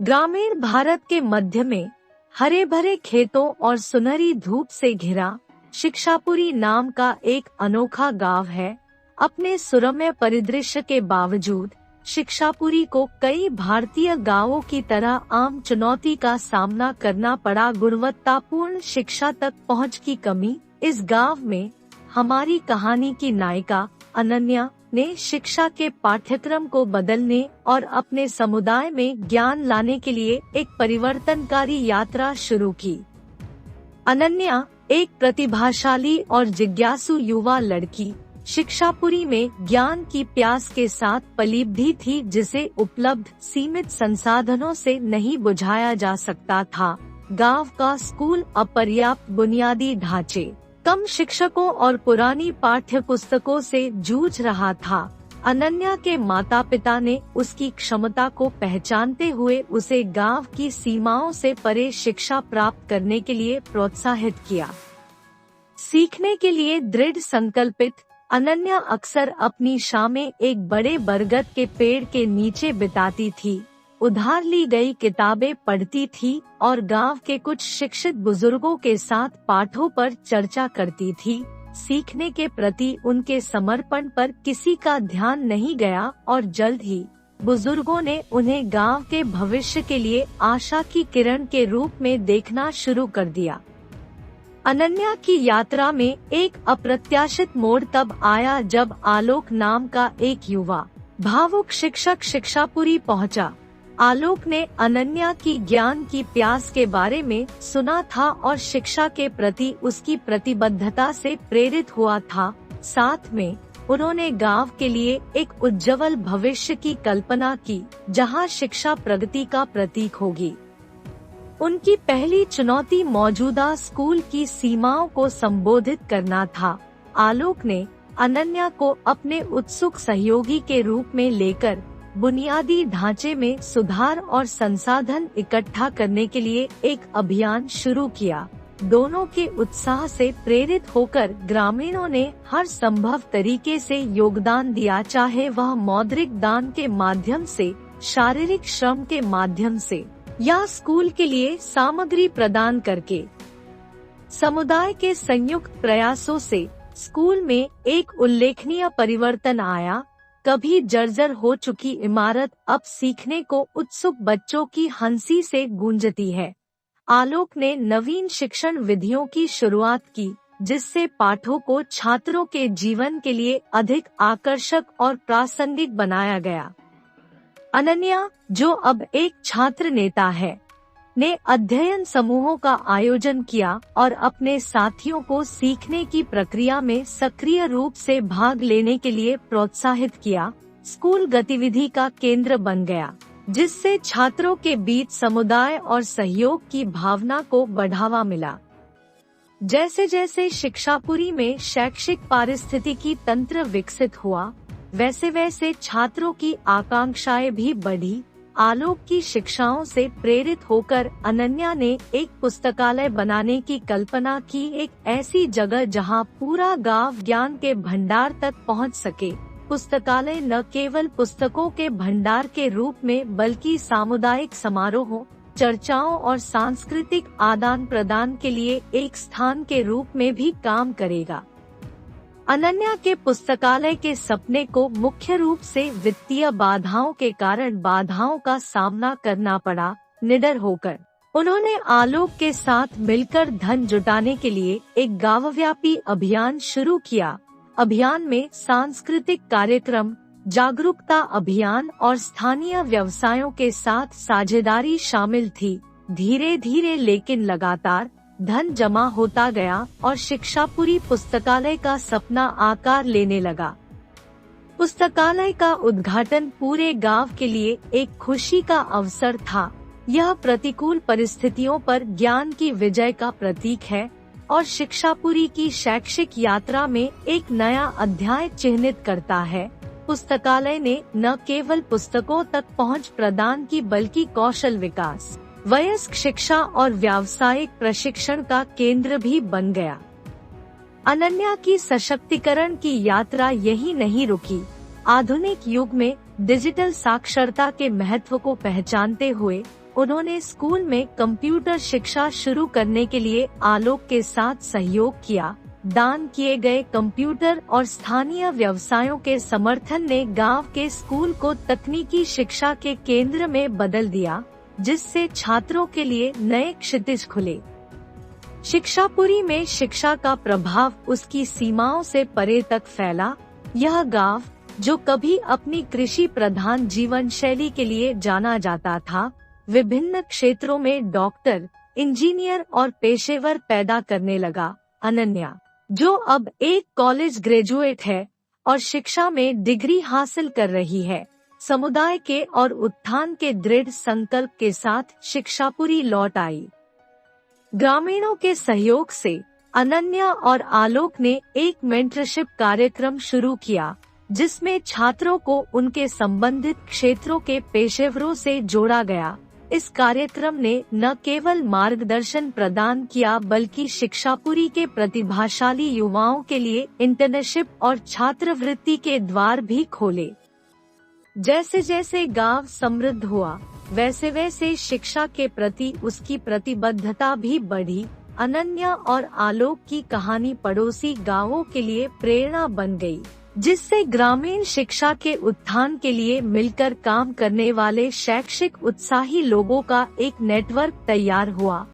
ग्रामीण भारत के मध्य में हरे भरे खेतों और सुनहरी धूप से घिरा शिक्षापुरी नाम का एक अनोखा गांव है। अपने सुरम्य परिदृश्य के बावजूद शिक्षापुरी को कई भारतीय गांवों की तरह आम चुनौती का सामना करना पड़ा। गुणवत्तापूर्ण शिक्षा तक पहुंच की कमी। इस गांव में हमारी कहानी की नायिका अनन्या ने शिक्षा के पाठ्यक्रम को बदलने और अपने समुदाय में ज्ञान लाने के लिए एक परिवर्तनकारी यात्रा शुरू की। अनन्या एक प्रतिभाशाली और जिज्ञासु युवा लड़की शिक्षापुरी में ज्ञान की प्यास के साथ पली भी थी, जिसे उपलब्ध सीमित संसाधनों से नहीं बुझाया जा सकता था। गांव का स्कूल अपर्याप्त बुनियादी ढांचे, कम शिक्षकों और पुरानी पाठ्य पुस्तकों से जूझ रहा था। अनन्या के माता पिता ने उसकी क्षमता को पहचानते हुए उसे गांव की सीमाओं से परे शिक्षा प्राप्त करने के लिए प्रोत्साहित किया। सीखने के लिए दृढ़ संकल्पित अनन्या अक्सर अपनी शामें एक बड़े बरगद के पेड़ के नीचे बिताती थी, उधार ली गई किताबें पढ़ती थी और गांव के कुछ शिक्षित बुजुर्गों के साथ पाठों पर चर्चा करती थी। सीखने के प्रति उनके समर्पण पर किसी का ध्यान नहीं गया और जल्द ही बुजुर्गों ने उन्हें गांव के भविष्य के लिए आशा की किरण के रूप में देखना शुरू कर दिया। अनन्या की यात्रा में एक अप्रत्याशित मोड़ तब आया जब आलोक नाम का एक युवा भावुक शिक्षक शिक्षापुरी पहुंचा। आलोक ने अनन्या की ज्ञान की प्यास के बारे में सुना था और शिक्षा के प्रति उसकी प्रतिबद्धता से प्रेरित हुआ था। साथ में उन्होंने गांव के लिए एक उज्जवल भविष्य की कल्पना की, जहां शिक्षा प्रगति का प्रतीक होगी। उनकी पहली चुनौती मौजूदा स्कूल की सीमाओं को संबोधित करना था। आलोक ने अनन्या को अपने उत्सुक सहयोगी के रूप में लेकर बुनियादी ढांचे में सुधार और संसाधन इकट्ठा करने के लिए एक अभियान शुरू किया। दोनों के उत्साह से प्रेरित होकर ग्रामीणों ने हर संभव तरीके से योगदान दिया, चाहे वह मौद्रिक दान के माध्यम से, शारीरिक श्रम के माध्यम से या स्कूल के लिए सामग्री प्रदान करके। समुदाय के संयुक्त प्रयासों से स्कूल में एक उल्लेखनीय परिवर्तन आया। कभी जर्जर हो चुकी इमारत अब सीखने को उत्सुक बच्चों की हंसी से गूंजती है। आलोक ने नवीन शिक्षण विधियों की शुरुआत की, जिससे पाठों को छात्रों के जीवन के लिए अधिक आकर्षक और प्रासंगिक बनाया गया। अनन्या, जो अब एक छात्र नेता है, ने अध्ययन समूहों का आयोजन किया और अपने साथियों को सीखने की प्रक्रिया में सक्रिय रूप से भाग लेने के लिए प्रोत्साहित किया। स्कूल गतिविधि का केंद्र बन गया, जिससे छात्रों के बीच समुदाय और सहयोग की भावना को बढ़ावा मिला। जैसे जैसे शिक्षापुरी में शैक्षिक पारिस्थितिकी तंत्र विकसित हुआ, वैसे वैसे छात्रों की आकांक्षाएं भी बढ़ी। आलोक की शिक्षाओं से प्रेरित होकर अनन्या ने एक पुस्तकालय बनाने की कल्पना की, एक ऐसी जगह जहां पूरा गांव ज्ञान के भंडार तक पहुंच सके। पुस्तकालय न केवल पुस्तकों के भंडार के रूप में, बल्कि सामुदायिक समारोहों, चर्चाओं और सांस्कृतिक आदान प्रदान के लिए एक स्थान के रूप में भी काम करेगा। अनन्या के पुस्तकालय के सपने को मुख्य रूप से वित्तीय बाधाओं के कारण बाधाओं का सामना करना पड़ा। निडर होकर उन्होंने आलोक के साथ मिलकर धन जुटाने के लिए एक गांवव्यापी अभियान शुरू किया। अभियान में सांस्कृतिक कार्यक्रम, जागरूकता अभियान और स्थानीय व्यवसायों के साथ साझेदारी शामिल थी। धीरे धीरे लेकिन लगातार धन जमा होता गया और शिक्षापुरी पुस्तकालय का सपना आकार लेने लगा। पुस्तकालय का उद्घाटन पूरे गांव के लिए एक खुशी का अवसर था। यह प्रतिकूल परिस्थितियों पर ज्ञान की विजय का प्रतीक है और शिक्षापुरी की शैक्षिक यात्रा में एक नया अध्याय चिह्नित करता है। पुस्तकालय ने न केवल पुस्तकों तक पहुंच प्रदान की, बल्कि कौशल विकास, वयस्क शिक्षा और व्यावसायिक प्रशिक्षण का केंद्र भी बन गया। अनन्या की सशक्तिकरण की यात्रा यही नहीं रुकी। आधुनिक युग में डिजिटल साक्षरता के महत्व को पहचानते हुए उन्होंने स्कूल में कंप्यूटर शिक्षा शुरू करने के लिए आलोक के साथ सहयोग किया। दान किए गए कंप्यूटर और स्थानीय व्यवसायों के समर्थन ने गांव के स्कूल को तकनीकी शिक्षा के केंद्र में बदल दिया, जिससे छात्रों के लिए नए क्षितिज खुले। शिक्षापुरी में शिक्षा का प्रभाव उसकी सीमाओं से परे तक फैला। यह गांव, जो कभी अपनी कृषि प्रधान जीवन शैली के लिए जाना जाता था, विभिन्न क्षेत्रों में डॉक्टर, इंजीनियर और पेशेवर पैदा करने लगा। अनन्या, जो अब एक कॉलेज ग्रेजुएट है और शिक्षा में डिग्री हासिल कर रही है, समुदाय के और उत्थान के दृढ़ संकल्प के साथ शिक्षापुरी लौट आई। ग्रामीणों के सहयोग से अनन्या और आलोक ने एक मेंटरशिप कार्यक्रम शुरू किया, जिसमें छात्रों को उनके संबंधित क्षेत्रों के पेशेवरों से जोड़ा गया। इस कार्यक्रम ने न केवल मार्गदर्शन प्रदान किया, बल्कि शिक्षापुरी के प्रतिभाशाली युवाओं के लिए इंटर्नशिप और छात्रवृत्ति के द्वार भी खोले। जैसे जैसे गांव समृद्ध हुआ, वैसे वैसे शिक्षा के प्रति उसकी प्रतिबद्धता भी बढ़ी। अनन्या और आलोक की कहानी पड़ोसी गांवों के लिए प्रेरणा बन गई, जिससे ग्रामीण शिक्षा के उत्थान के लिए मिलकर काम करने वाले शैक्षिक उत्साही लोगों का एक नेटवर्क तैयार हुआ।